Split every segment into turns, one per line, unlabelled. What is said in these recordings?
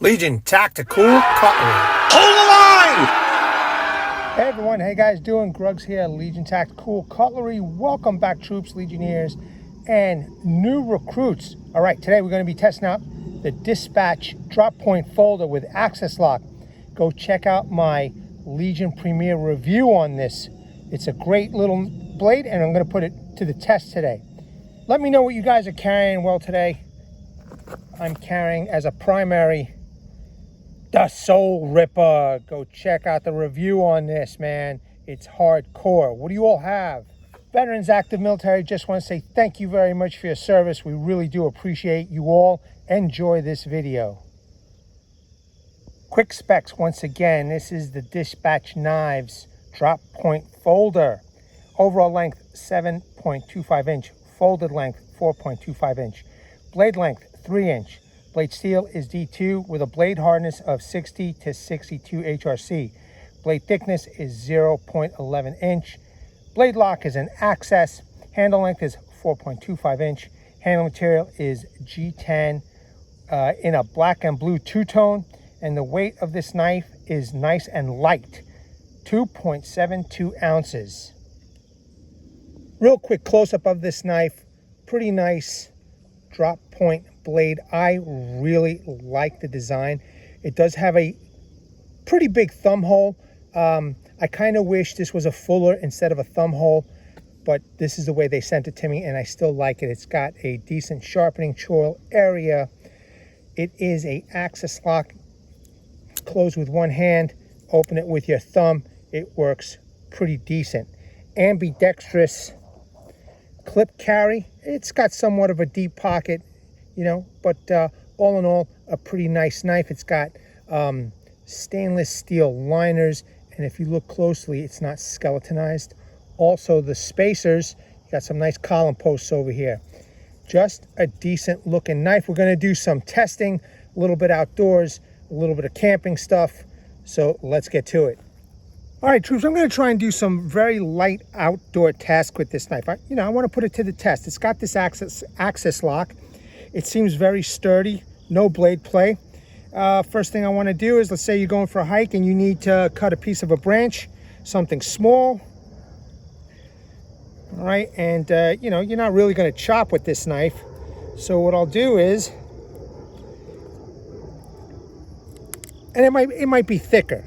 Legion Tactical Cutlery.
Hold the line!
Hey everyone, hey guys, doing Gruggs here, Legion Tactical Cutlery. Welcome back, troops, Legionnaires, and new recruits. All right, today we're going to be testing out the Dispatch drop point folder with access lock. Go check out my Legion Premier review on this. It's a great little blade, and I'm going to put it to the test today. Let me know what you guys are carrying. Well, today I'm carrying as a primary the Soul Ripper. Go check out the review on this, man. It's hardcore. What do you all have? Veterans, active military, just want to say thank you very much for your service. We really do appreciate you all. Enjoy this video. Quick specs once again. This is the Dispatch Knives drop point folder. Overall length 7.25 inch. Folded length 4.25 inch. Blade length 3 inch. Blade steel is D2 with a blade hardness of 60 to 62 HRC. Blade thickness is 0.11 inch. Blade lock is an access. Handle length is 4.25 inch. Handle material is G10 in a black and blue two-tone. And the weight of this knife is nice and light, 2.72 ounces. Real quick close-up of this knife. Pretty nice drop point blade. I really like the design. It does have a pretty big thumb hole. I kind of wish this was a fuller instead of a thumb hole, but this is the way they sent it to me, and I still like it. It's got a decent sharpening choil area. It is a access lock. Close with one hand, open it with your thumb. It works pretty decent. Ambidextrous clip carry. It's got somewhat of a deep pocket, you know, but all in all, a pretty nice knife. It's got stainless steel liners, and if you look closely, it's not skeletonized. Also, the spacers, you got some nice column posts over here. Just a decent looking knife. We're going to do some testing, a little bit outdoors, a little bit of camping stuff, so let's get to it. All right, troops, I'm going to try and do some very light outdoor tasks with this knife. I want to put it to the test. It's got this access lock. It seems very sturdy, no blade play. First thing I want to do is, let's say you're going for a hike and you need to cut a piece of a branch, something small. All right, and you're not really going to chop with this knife. So what I'll do is, and it might be thicker,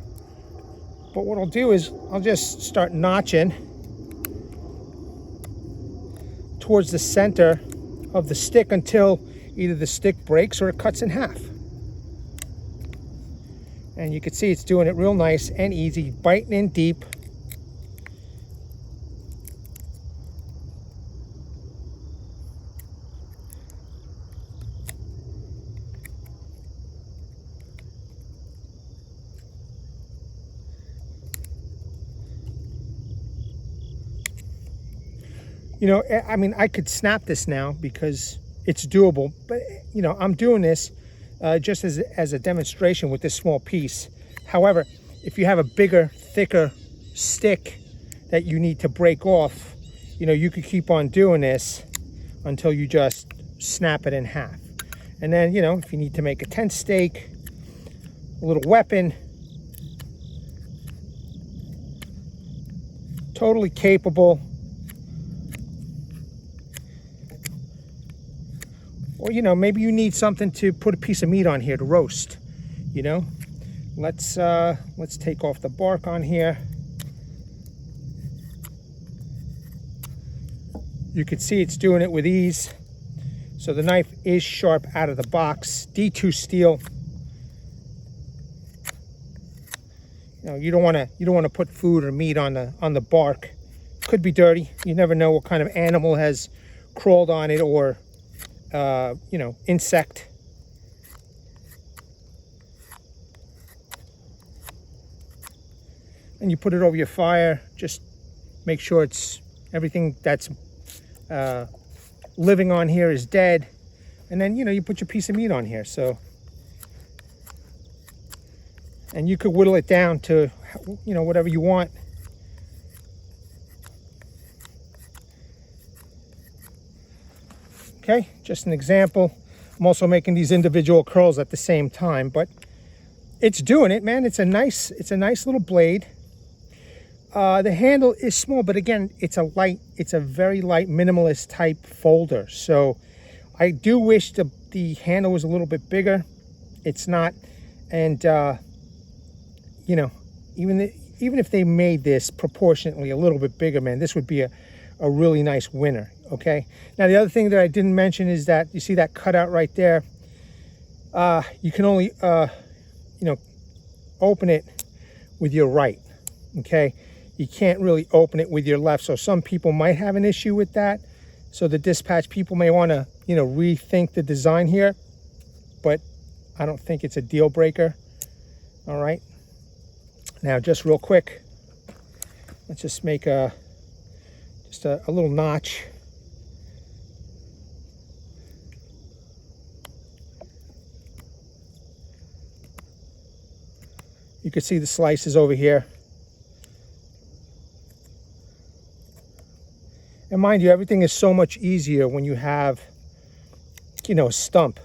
but what I'll do is I'll just start notching towards the center of the stick until either the stick breaks or it cuts in half. And you can see it's doing it real nice and easy, biting in deep. I mean, I could snap this now because it's doable, but, I'm doing this just as a demonstration with this small piece. However, if you have a bigger, thicker stick that you need to break off, you could keep on doing this until you just snap it in half. And then, if you need to make a tent stake, a little weapon, totally capable. Or, maybe you need something to put a piece of meat on here to roast, Let's take off the bark on here. You can see it's doing it with ease. So the knife is sharp out of the box. D2 steel. You don't want to put food or meat on the bark. Could be dirty. You never know what kind of animal has crawled on it, or insect. And you put it over your fire. Just make sure everything that's living on here is dead. And then, you put your piece of meat on here. So, and you could whittle it down to, whatever you want. Okay, just an example. I'm I'm also making these individual curls at the same time, but it's doing it, man. It's a nice little blade. The handle is small, but again, it's a very light minimalist type folder. So I do wish the handle was a little bit bigger. It's not. And you know, even if they made this proportionately a little bit bigger, man, this would be a really nice winner. Okay. Now the other thing that I didn't mention is that you see that cutout right there. You can only you know, open it with your right. Okay. You can't really open it with your left. So some people might have an issue with that. So the dispatch people may want to, you know, rethink the design here, but I don't think it's a deal breaker. All right. Now, just real quick, let's just make a little notch. You can see the slices over here. And mind you, everything is so much easier when you have, you know, a stump,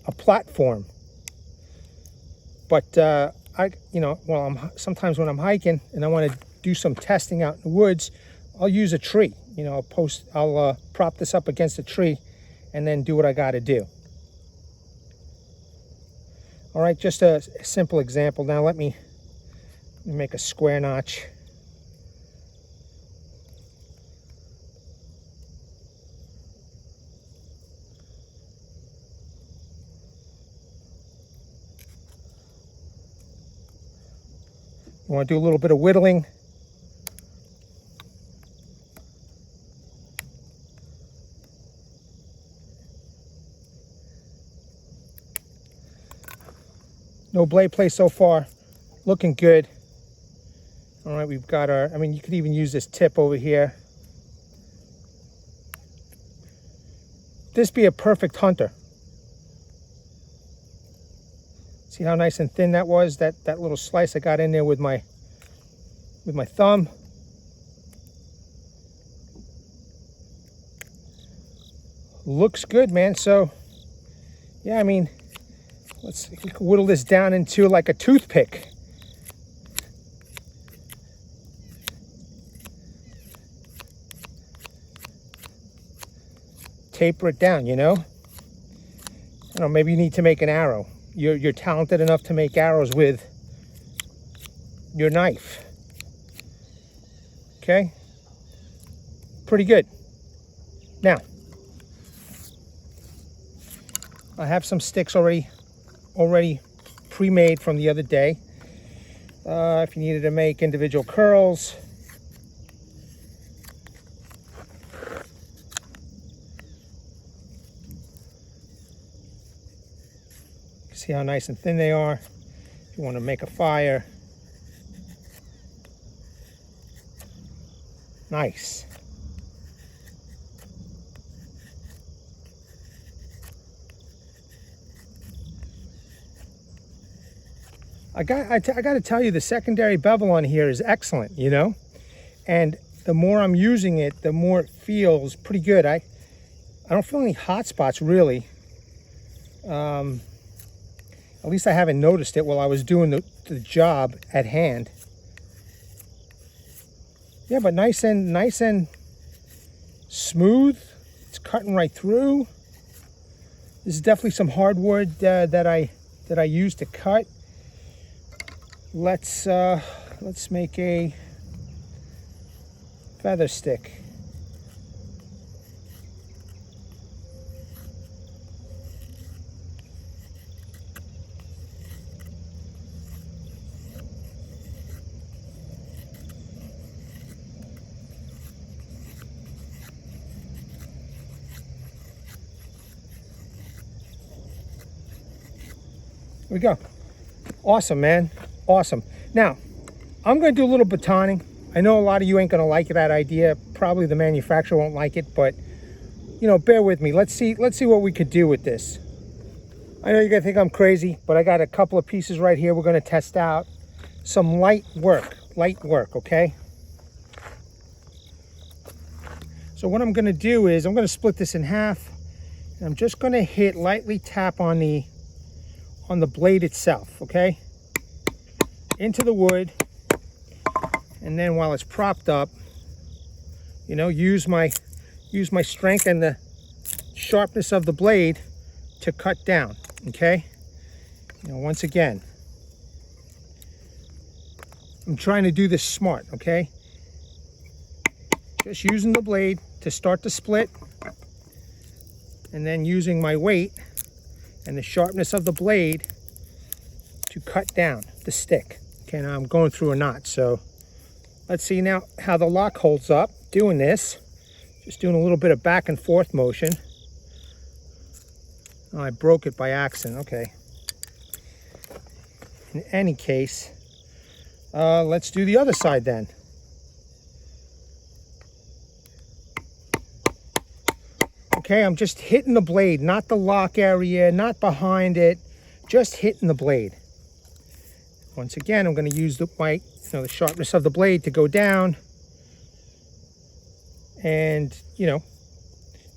a platform. But you know, sometimes when I'm hiking and I want to do some testing out in the woods, I'll use a tree. You know, I'll prop this up against a tree and then do what I got to do. All right, just a simple example. Now let me make a square notch. You want to do a little bit of whittling. No blade play so far. Looking good. All right, we've got our, I mean, you could even use this tip over here. This be a perfect hunter. See how nice and thin that was? That little slice I got in there with my thumb. Looks good, man. So yeah, I mean, let's whittle this down into like a toothpick. Taper it down, you know? I don't know, maybe you need to make an arrow. You're talented enough to make arrows with your knife. Okay? Pretty good. Now, I have some sticks already pre-made from the other day. If you needed to make individual curls. See how nice and thin they are. If you want to make a fire. Nice. I got to tell you, the secondary bevel on here is excellent, you know? And the more I'm using it, the more it feels pretty good. I don't feel any hot spots really. At least I haven't noticed it while I was doing the job at hand. Yeah, but nice and smooth. It's cutting right through. This is definitely some hardwood that I use to cut. Let's make a feather stick. Here we go. Awesome, man. Awesome. Now, I'm going to do a little batoning. I know a lot of you ain't going to like that idea. Probably the manufacturer won't like it, but, you know, bear with me. Let's see what we could do with this. I know you're going to think I'm crazy, but I got a couple of pieces right here we're going to test out. Some light work, okay? So what I'm going to do is I'm going to split this in half, And I'm just going to lightly tap on the blade itself, okay? Into the wood. And then while it's propped up, you know, use my strength and the sharpness of the blade to cut down, okay? You know, once again, I'm trying to do this smart, okay? Just using the blade to start the split, and then using my weight and the sharpness of the blade to cut down the stick. Okay, now I'm going through a knot, so let's see now how the lock holds up doing this. Just doing a little bit of back and forth motion. Oh, I broke it by accident, okay. In any case, let's do the other side then. Okay, I'm just hitting the blade, not the lock area, not behind it, just hitting the blade. Once again, I'm going to use the sharpness of the blade to go down. And, you know,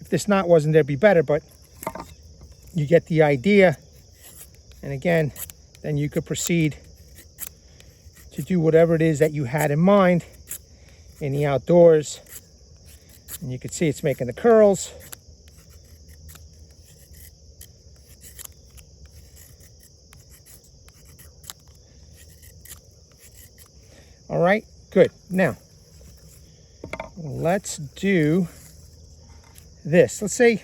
if this knot wasn't there, it'd be better, but you get the idea. And again, then you could proceed to do whatever it is that you had in mind in the outdoors. And you can see it's making the curls. All right, good. Now, let's do this. Let's say,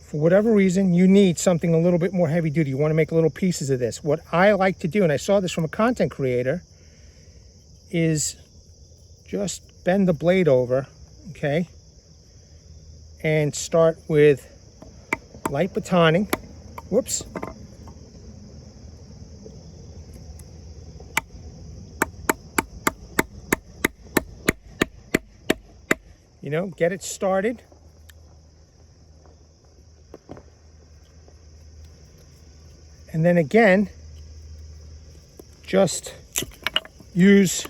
for whatever reason, you need something a little bit more heavy duty. You want to make little pieces of this. What I like to do, and I saw this from a content creator, is just bend the blade over, okay? And start with light batoning. Whoops. You know, get it started. And then again, just use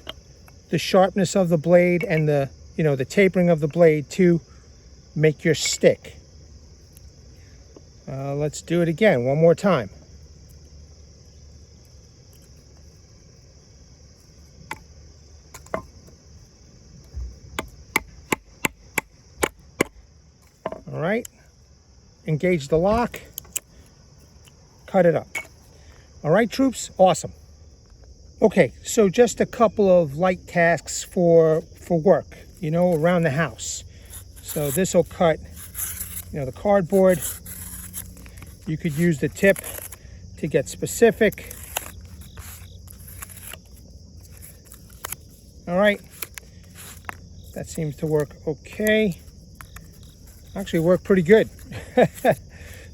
the sharpness of the blade and the tapering of the blade to make your stick. Let's do it again, one more time. All right, engage the lock, cut it up. All right, troops, awesome. Okay, so just a couple of light tasks for work, you know, around the house. So this will cut, you know, the cardboard. You could use the tip to get specific. All right, that seems to work okay. Actually worked pretty good.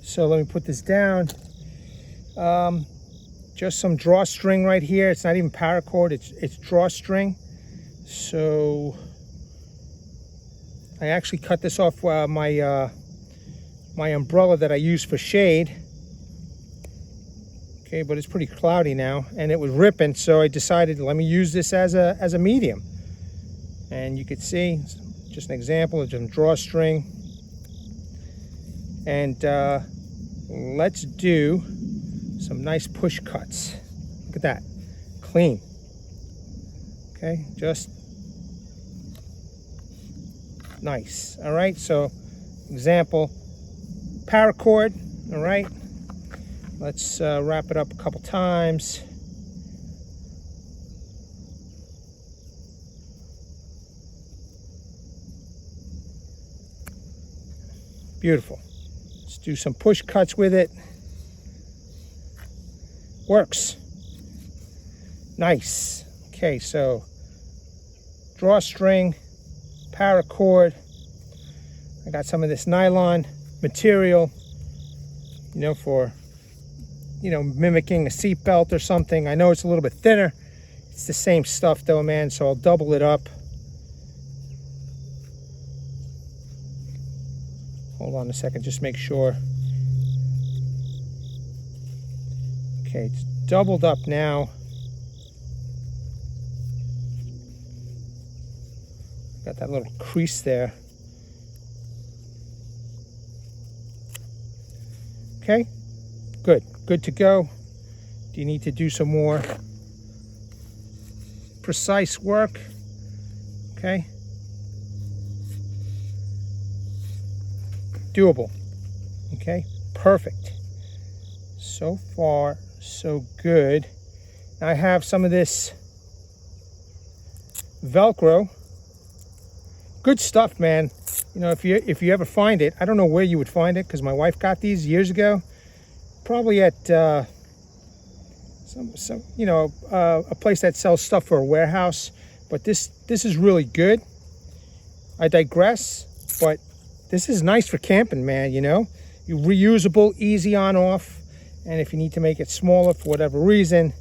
So let me put this down. Just some drawstring right here. It's not even paracord, it's drawstring. So I actually cut this off my umbrella that I use for shade. Okay, but it's pretty cloudy now and it was ripping, so I decided let me use this as a medium. And you could see just an example of some drawstring. And let's do some nice push cuts. Look at that, clean. Okay, just nice. All right, so example, paracord. All right, let's wrap it up a couple times. Beautiful. Let's do some push cuts with it. Works. Nice. Okay, so drawstring, paracord. I got some of this nylon material, you know, for, you know, mimicking a seat belt or something. I know it's a little bit thinner. It's the same stuff though, man, so I'll double it up. Hold on a second, just make sure. Okay, it's doubled up now. Got that little crease there. Okay, good to go. Do you need to do some more precise work? Okay, doable. Okay, perfect. So far, so good. Now I have some of this Velcro. Good stuff, man. You know, if you ever find it, I don't know where you would find it because my wife got these years ago. Probably at some you know, a place that sells stuff for a warehouse. But this is really good. I digress, but this is nice for camping, man. You know, reusable, easy on off, and if you need to make it smaller for whatever reason,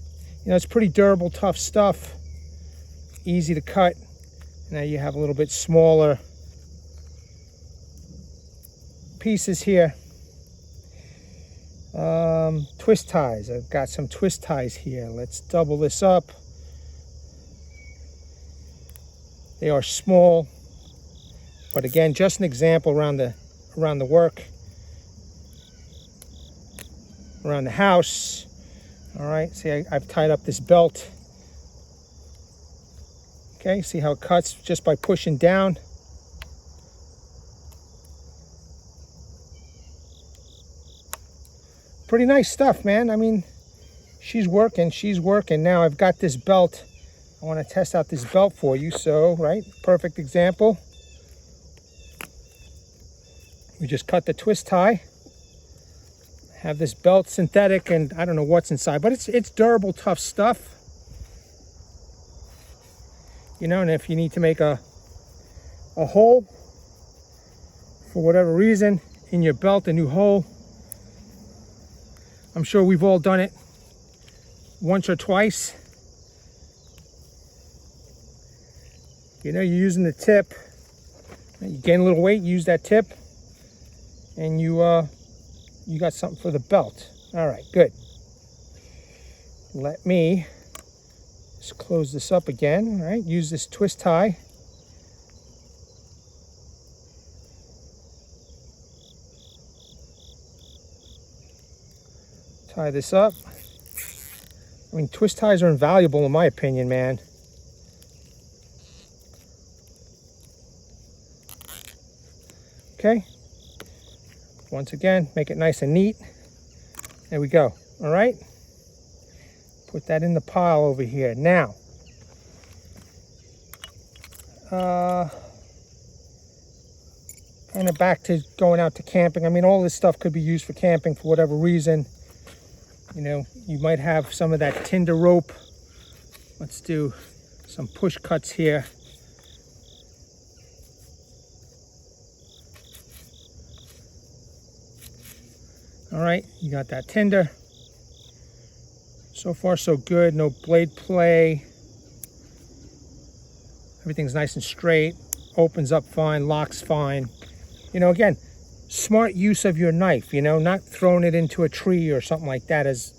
you know, it's pretty durable, tough stuff, easy to cut. Now you have a little bit smaller pieces here. Twist ties. I've got some twist ties here. Let's double this up. They are small, but again, just an example around the work, around the house. All right, see, I've tied up this belt. Okay, see how it cuts just by pushing down. Pretty nice stuff, man. I mean, she's working. Now I've got this belt. I want to test out this belt for you. So, right, perfect example. We just cut the twist tie. Have this belt synthetic, and I don't know what's inside, but it's durable, tough stuff. You know, and if you need to make a hole for whatever reason in your belt, a new hole, I'm sure we've all done it once or twice. You know, you're using the tip, you gain a little weight, use that tip, and you got something for the belt. All right, good. Let me just close this up again. All right, use this twist tie. Tie this up. I mean, twist ties are invaluable in my opinion, man. Okay. Once again, make it nice and neat. There we go. All right. Put that in the pile over here. Now, kind of back to going out to camping. I mean, all this stuff could be used for camping for whatever reason. You know, you might have some of that tinder rope. Let's do some push cuts here. All right, you got that tinder. So far, so good. No blade play. Everything's nice and straight. Opens up fine, locks fine. You know, again, smart use of your knife, you know, not throwing it into a tree or something like that as,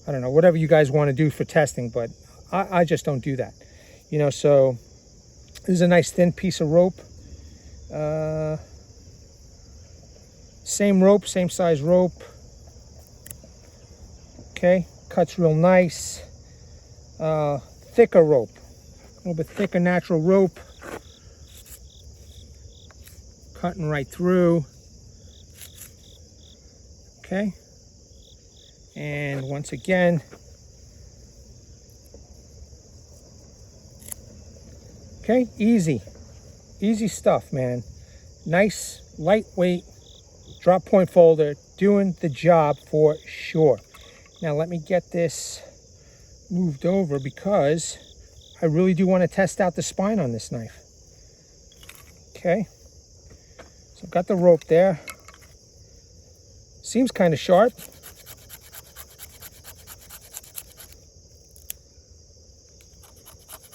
I don't know, whatever you guys want to do for testing, but I just don't do that. You know, so this is a nice thin piece of rope. Same rope, same size rope. Okay, cuts real nice. Thicker rope, a little bit thicker natural rope. Cutting right through. Okay, and once again, okay, easy stuff, man. Nice, lightweight drop point folder, doing the job for sure. Now let me get this moved over because I really do want to test out the spine on this knife. Okay, so I've got the rope there. Seems kind of sharp.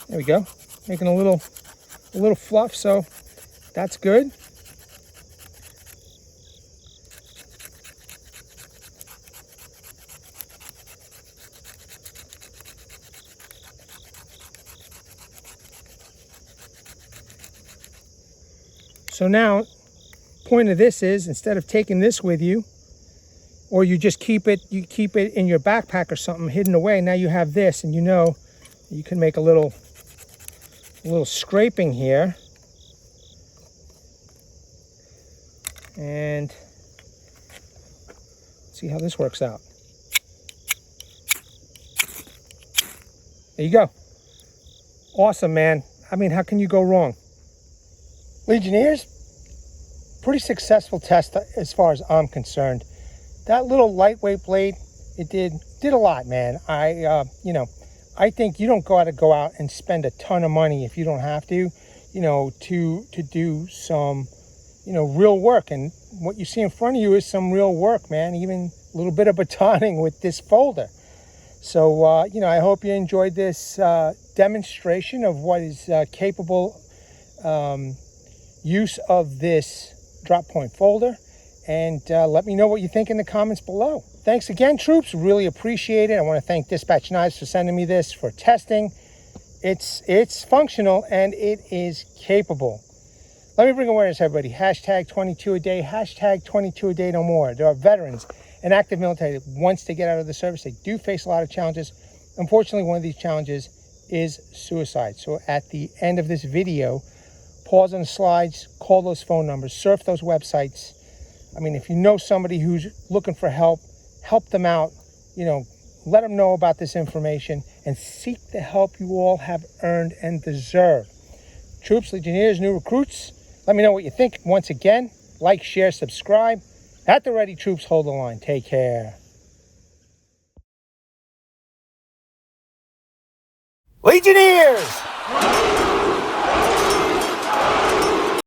There we go. Making a little fluff, so that's good. So now, point of this is, instead of taking this with you, or you just keep it in your backpack or something hidden away. Now you have this, and you know you can make a little scraping here, and see how this works out. There you go. Awesome, man. I mean, how can you go wrong? Legionnaires, pretty successful test as far as I'm concerned. That little lightweight blade, it did a lot, man. I think you don't go out and spend a ton of money if you don't have to, to do some, real work. And what you see in front of you is some real work, man. Even a little bit of batoning with this folder. So, I hope you enjoyed this demonstration of what is capable use of this drop point folder. And let me know what you think in the comments below. Thanks again, troops. Really appreciate it. I want to thank Dispatch Knives for sending me this for testing. It's functional and it is capable. Let me bring awareness, everybody. Hashtag 22 a day. Hashtag 22 a day no more. There are veterans and active military that once they get out of the service, they do face a lot of challenges. Unfortunately, one of these challenges is suicide. So at the end of this video, pause on the slides, call those phone numbers, surf those websites. I mean, if you know somebody who's looking for help them out, let them know about this information and seek the help you all have earned and deserve. Troops, Legionnaires, new recruits, let me know what you think. Once again, like, share, subscribe. At the ready, troops, hold the line. Take care.
Legionnaires!